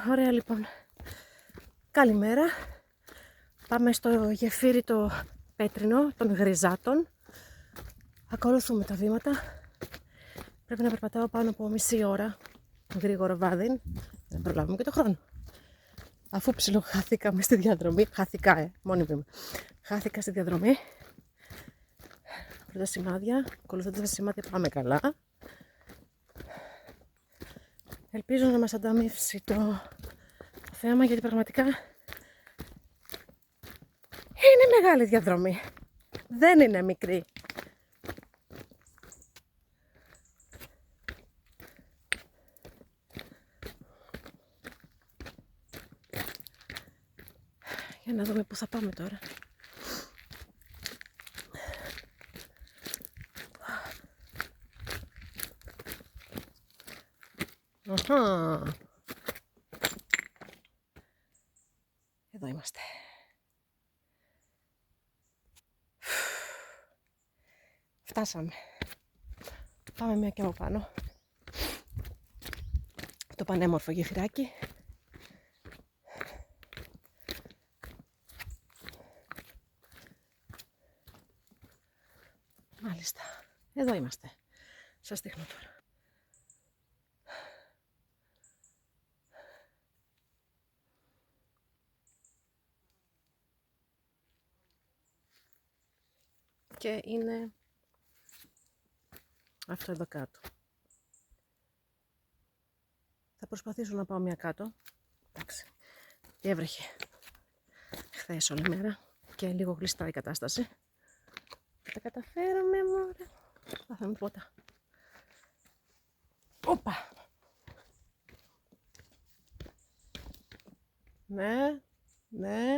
Ωραία λοιπόν. Καλημέρα. Πάμε στο γεφύρι το πέτρινο των γριζάτων. Ακολουθούμε τα βήματα. Πρέπει να περπατάω πάνω από μισή ώρα. Γρήγορο βάδιν. Δεν προλάβουμε και το χρόνο. Αφού ψιλοχάθηκαμε στη διαδρομή. Μόνη βήμα. Χάθηκα στη διαδρομή. Πρώτα σημάδια. Ακολουθώντας τα σημάδια πάμε καλά. Ελπίζω να μας ανταμείψει το θέμα, γιατί πραγματικά είναι μεγάλη διαδρομή. Δεν είναι μικρή. Για να δούμε πού θα πάμε τώρα. Εδώ είμαστε. Φτάσαμε. Πάμε μια και από πάνω. Το πανέμορφο γεφυράκι. Μάλιστα. Εδώ είμαστε. Σας δείχνω τώρα. Και είναι αυτό εδώ κάτω. Θα προσπαθήσω να πάω μια κάτω. Εντάξει. Έβρεχε χθες όλη μέρα και λίγο γλιστρά η κατάσταση. Τα καταφέραμε, μωρέ. Θα φάμε πότα. Όπα. Ναι, ναι.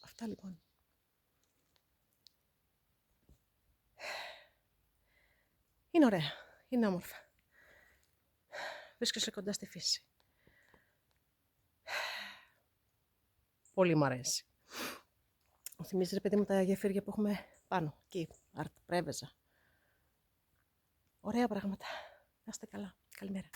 Αυτά λοιπόν. Είναι ωραία. Είναι όμορφα. Βρίσκεσαι κοντά στη φύση. Πολύ μου αρέσει. Μου θυμίζει, ρε παιδί μου, τα γεφύρια που έχουμε πάνω. Εκεί, Πρέβεζα. Ωραία πράγματα. Να είστε καλά. Καλημέρα.